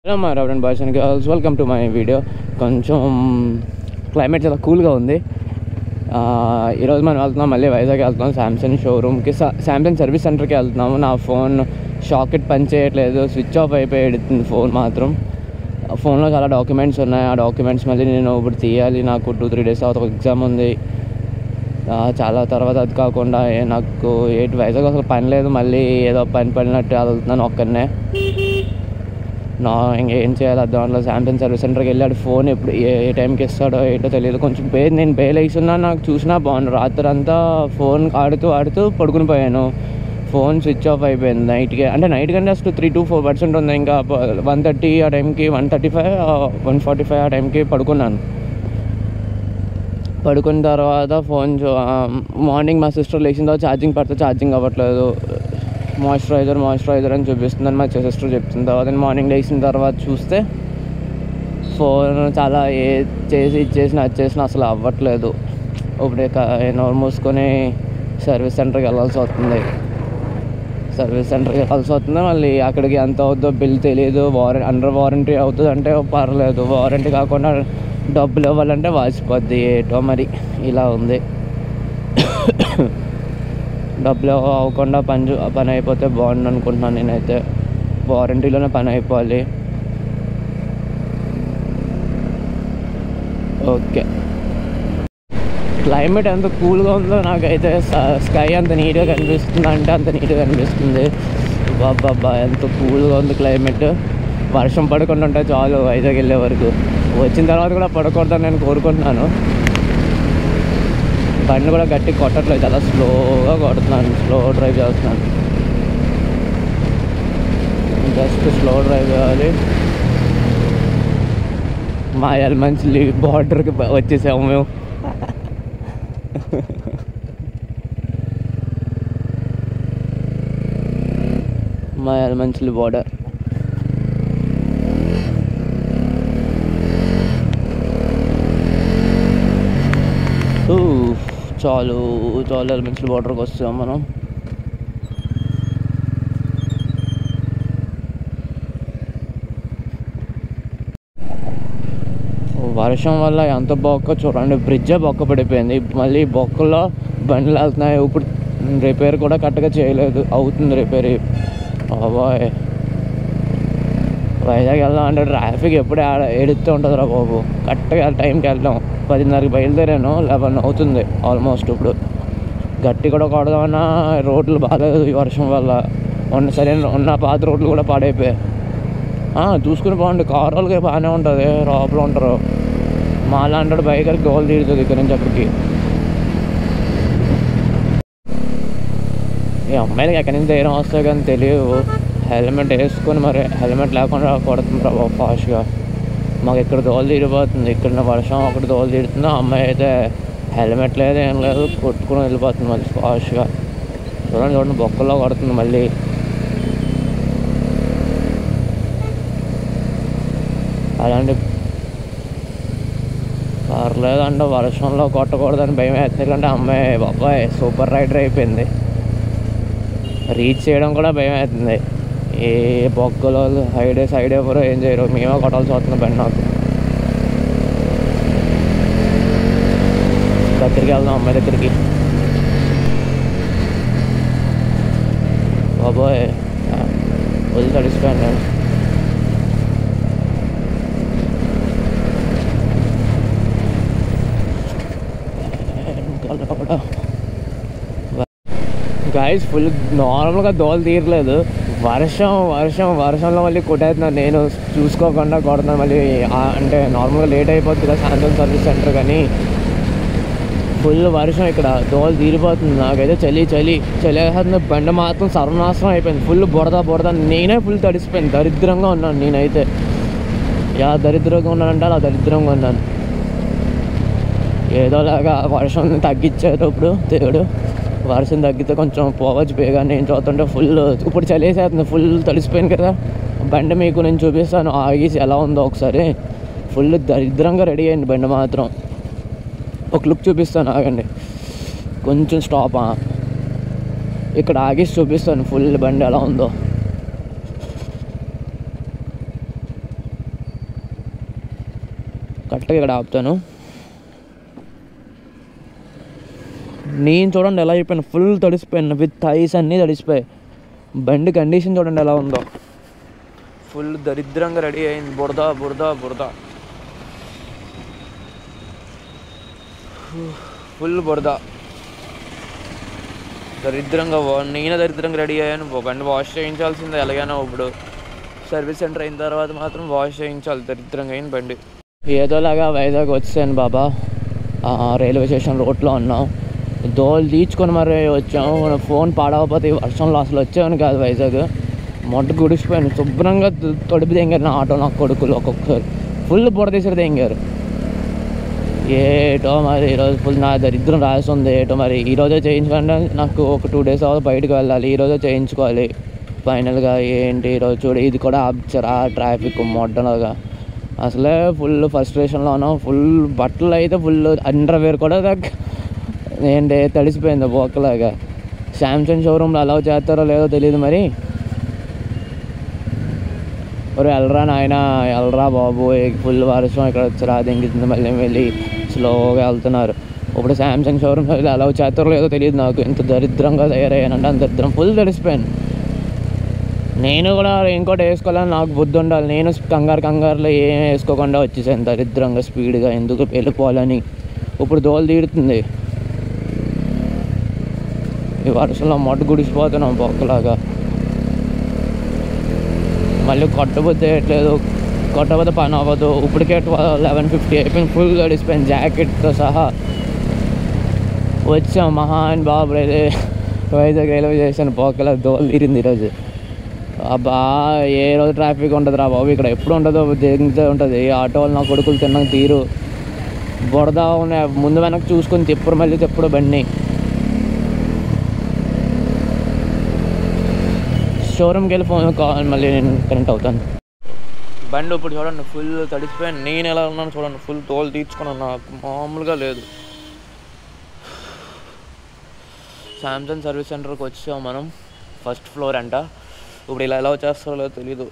Hello my rowdy boys and girls, welcome to my video. కొంచెం climate చాలా కూల్గా ఉంది. ఈరోజు మనం వెళ్తున్నాం, మళ్ళీ వైజాగ్ వెళ్తున్నాం శాంసంగ్ షోరూమ్కి, శాంసంగ్ సర్వీస్ సెంటర్కి వెళ్తున్నాము. నా ఫోన్ షాకెట్ పని చేయట్లేదు, స్విచ్ ఆఫ్ అయిపోయి ఎడుతుంది ఫోన్ మాత్రం. ఫోన్లో చాలా డాక్యుమెంట్స్ ఉన్నాయి, ఆ డాక్యుమెంట్స్ మళ్ళీ నేను ఇప్పుడు తీయాలి. నాకు 2-3 డేస్ తర్వాత ఒక ఎగ్జామ్ ఉంది. చాలా తర్వాత అది కాకుండా నాకు వైజాగ్ అసలు పని లేదు, మళ్ళీ ఏదో పడినట్టు వెళ్తున్నాను ఒక్కనే. ఇంకేం చేయాలి దాంట్లో. శాంసంగ్ సర్వీస్ సెంటర్కి వెళ్ళాడు, ఫోన్ ఎప్పుడు ఏ టైంకి ఇస్తాడో ఏంటో తెలియదు. కొంచెం నేను బేల్ వేస్తున్నా, నాకు చూసినా బాగుండు. రాత్రి అంతా ఫోన్ ఆడుతూ పడుకుని పోయాను. ఫోన్ స్విచ్ ఆఫ్ అయిపోయింది నైట్కి. అంటే నైట్ కంటే అసలు 3-4% ఉంది. ఇంకా 1:30 ఆ టైంకి, 1:35 1:45 ఆ టైంకి పడుకున్నాను. పడుకున్న తర్వాత ఫోన్ మార్నింగ్ మా సిస్టర్ లేచిన తర్వాత ఛార్జింగ్ పడితే ఛార్జింగ్ అవ్వట్లేదు. మాయిశ్చరైజర్ అని చూపిస్తుందని మా సిస్టర్ చెప్తుంది. తర్వాత నేను మార్నింగ్ లేచిన తర్వాత చూస్తే ఫోన్ చాలా ఇచ్చేసిన అసలు అవ్వట్లేదు. ఇప్పుడు నోరు మూసుకొని సర్వీస్ సెంటర్కి వెళ్ళాల్సి వస్తుంది. మళ్ళీ అక్కడికి ఎంత అవుతుందో బిల్ తెలియదు. అండర్ వారంటీ అవుతుంది అంటే పర్లేదు, వారంటీ కాకుండా డబ్బులు ఇవ్వాలంటే వాసిపోద్ది. ఏటో మరి ఇలా ఉంది. డబ్బులు అవ్వకుండా పని అయిపోతే బాగుండు అనుకుంటున్నాను నేనైతే. వారంటీలోనే పని అయిపోవాలి. ఓకే, క్లైమేట్ ఎంత కూల్గా ఉందో నాకైతే. స్కై అంత నీట్గా కనిపిస్తుంది అంటే అంత నీట్గా కనిపిస్తుంది. బాబా ఎంత కూల్గా ఉంది క్లైమేట్. వర్షం పడకుండా ఉంటే చాలు వైజాగ్ వెళ్ళే వరకు. వచ్చిన తర్వాత కూడా పడకూడదని నేను కోరుకుంటున్నాను. బండి కూడా గట్టి కొట్టట్లేదు, చాలా స్లోగా కొడుతున్నాను. స్లో డ్రైవ్ చేస్తున్నాను, జస్ట్ స్లో డ్రైవ్ చేయాలి. మా ఎల్మంచిలి బార్డర్కి వచ్చేసాము మేము. మా ఎల్మంచిలి బార్డర్. చాలు ఎలిమెంట్స్ బార్డర్కి వస్తాం మనం. వర్షం వల్ల ఎంత బొక్క చూడండి, బ్రిడ్జే బొక్క పడిపోయింది. మళ్ళీ బొక్కలో బండ్లు వెళ్తున్నాయి. ఇప్పుడు రిపేర్ కూడా కరెక్ట్గా చేయలేదు, అవుతుంది రిపేర్. బాబాయ్ వైజాగ్ వెళ్దాం అంటే ట్రాఫిక్ ఎప్పుడు ఏడుస్తూ ఉంటుంది రా బాబు. కరెక్ట్గా టైంకి వెళ్దాం. 10:30కి బయలుదేరాను, 11 అవుతుంది ఆల్మోస్ట్. ఇప్పుడు గట్టి కూడా కొడదామన్నా రోడ్లు బాగాలేదు ఈ వర్షం వల్ల. ఉన్న పాత రోడ్లు కూడా పాడైపోయాయి. చూసుకుని బాగుంది. కార్ వాళ్ళకి బాగానే ఉంటుంది, లోపల ఉంటారు. మా లాంటి బైకర్కి గోల్ తీరుతుంది ఇక్కడ నుంచి అక్కడికి. ఈ అమ్మాయిలకి ఎక్కడి నుంచి ధైర్యం వస్తాయి కానీ తెలియదు. హెల్మెట్ వేసుకొని మరి హెల్మెట్ లేకుండా కొడుతుంది రా బాబు ఫాస్ట్గా. మాకు ఇక్కడ దోలు తీరిపోతుంది. ఇక్కడ వర్షం ఒకటి దోలు తీరుతుంది. ఆ అమ్మాయి అయితే హెల్మెట్ లేదు, ఏం లేదు, కొట్టుకుని వెళ్ళిపోతుంది మళ్ళీ ఫాస్ట్గా. చూడండి బొక్కల్లో కొడుతుంది మళ్ళీ. అలాంటి పర్లేదంటే వర్షంలో కొట్టకూడదని భయం వేస్తుంది. ఎందుకంటే అమ్మాయి బాబాయ్ సూపర్ రైడర్ అయిపోయింది. రీచ్ చేయడం కూడా భయం అవుతుంది. ఏ బొక్కలో సైడ్ ఎవరో ఏం చేయరు, మేమే కొట్టాల్సి వస్తుంది బండి. నాకు దగ్గరికి వెళ్దాం అమ్మాయి దగ్గరికి. బాబోయ్ వదిలి తడిసిపోయాను నేను. గైస్ ఫుల్ నార్మల్గా దోలు తీరలేదు. వర్షంలో మళ్ళీ కొట్టేస్తున్నాను నేను, చూసుకోకుండా కొడుతున్నాను మళ్ళీ. అంటే నార్మల్గా లేట్ అయిపోతుంది కదా శాంసంగ్ సర్వీస్ సెంటర్, కానీ ఫుల్ వర్షం ఇక్కడ. దోలు తీరిపోతుంది. నాకైతే చలి వేస్తుంది. బండి మాత్రం సర్వనాశనం అయిపోయింది. ఫుల్ బురద. నేనే ఫుల్ తడిసిపోయింది. దరిద్రంగా ఉన్నాను నేనైతే. ఎలా దరిద్రంగా ఉన్నానంటే అలా దరిద్రంగా ఉన్నాను. ఏదోలాగా వర్షం తగ్గించేటప్పుడు దేవుడు వర్షం తగ్గితే కొంచెం పోవచ్చు బేగా. నేను చూస్తుంటే ఇప్పుడు చలేసేస్తుంది, ఫుల్ తడిసిపోయింది కదా. బండి మీకు నేను చూపిస్తాను ఆగేసి ఎలా ఉందో ఒకసారి. ఫుల్ దరిద్రంగా రెడీ అయింది బండి మాత్రం. ఒక లుక్ చూపిస్తాను, ఆగండి. కొంచెం స్టాప్ ఇక్కడ ఆగేసి చూపిస్తాను ఫుల్ బండి ఎలా ఉందో. కరెక్ట్గా ఇక్కడ ఆపుతాను. నేను చూడండి ఎలా అయిపోయాను, ఫుల్ తడిసిపోయాను, విత్ ఐస్ అన్నీ తడిసిపోయాయి. బండి కండిషన్ చూడండి ఎలా ఉందో, ఫుల్ దరిద్రంగా రెడీ అయింది. బురద బురద బురద, ఫుల్ బురద, దరిద్రంగా. నేనే దరిద్రంగా రెడీ అయ్యాను. బండి వాష్ చేయించాల్సిందే ఎలాగైనా. ఇప్పుడు సర్వీస్ సెంటర్ అయిన తర్వాత మాత్రం వాష్ చేయించాలి. దరిద్రంగా అయిన బండి. ఏదోలాగా వైజాగ్ వచ్చాను బాబా. రైల్వే స్టేషన్ రోడ్లో ఉన్నాం. దోలు తీర్చుకొని మరి వచ్చాము. ఫోన్ పాడవకపోతే వర్షంలో అసలు వచ్చామని కాదు. వైజాగ్ మొట్ట గుడిసిపోయాను. శుభ్రంగా తొడిపి తెంగారు నా ఆటో, నా కొడుకులు ఒక్కొక్కసారి ఫుల్ బుడ తీసారు తెంగారు. ఏటో మరి ఈరోజు ఫుల్ నా దరిద్రం రాస్తుంది. ఏటో మరి ఈరోజే చేయించుకుంటే నాకు ఒక 2 days అవ్వదు, బయటకు వెళ్ళాలి. ఈరోజే చేయించుకోవాలి ఫైనల్గా. ఏంటి ఈరోజు చూడు, ఇది కూడా ఆపుచారా ట్రాఫిక్ మొట్టలాగా. అసలే ఫుల్ ఫ్రస్ట్రేషన్లో ఉన్నాం. ఫుల్ బట్టలు అయితే ఫుల్ అండర్వేర్ కూడా ఏంటి తడిసిపోయింది బొక్కలాగా. శాంసంగ్ షోరూమ్లో అలౌ చేస్తారో లేదో తెలియదు మరి. ఒరే వెళ్ళరా నాయన, వెళ్ళరా బాబు, ఫుల్ వర్షం ఇక్కడ వచ్చి దింగుతుంది. మళ్ళీ వెళ్ళి స్లోగా వెళ్తున్నారు. ఇప్పుడు శాంసంగ్ షోరూమ్ అలౌ చేస్తారో లేదో తెలియదు నాకు. ఎంత దరిద్రంగా తయారయ్యానంటే అంత దరిద్రం, ఫుల్ తడిసిపోయాను. నేను కూడా ఇంకోటి వేసుకోవాలని నాకు బుద్ధి ఉండాలి. నేను కంగారులో ఏం వేసుకోకుండా వచ్చేసాను దరిద్రంగా స్పీడ్గా, ఎందుకు వెళ్ళిపోవాలని. ఇప్పుడు దోలు తీరుతుంది. ఈ వర్షంలో మొట్ట గుడిసిపోతున్నాం బొక్కలాగా. మళ్ళీ కొట్టబోతే ఎట్లేదు, కొట్టబోతే పని అవ్వదు. ఇప్పటికే 11:50 అయిపోయింది. ఫుల్ గడిచిపోయింది జాకెట్తో సహా. వచ్చాం మహాన్ బాబు అయితే వైజాగ్ రైల్వే స్టేషన్ బొక్కలా దోలు తీరింది ఈరోజు. అబ్బా ఏ రోజు ట్రాఫిక్ ఉంటుంది రా బాబు ఇక్కడ, ఎప్పుడు ఉంటుందో దిగుతూ ఉంటుంది. ఆటో వాళ్ళు నా కొడుకులు తిన్నాక తీరు బురద ఉన్నాయి. ముందు వెనక్కి చూసుకొని తిప్పుడు, మళ్ళీ తిప్పుడు బండి. షోరూమ్కి వెళ్ళి ఫోన్ కావాలి, మళ్ళీ నేను కనెక్ట్ అవుతాను. బండి ఇప్పుడు చూడండి ఫుల్ తడిసిపోయాను. నేను ఎలా ఉన్నాను చూడండి, ఫుల్ తోలు తీర్చుకున్నాను. నాకు మామూలుగా లేదు. శాంసంగ్ సర్వీస్ సెంటర్కి వచ్చాము మనం. 1st floor అంట. ఇప్పుడు ఇలా ఎలా వచ్చేస్తారో లేదో తెలీదు.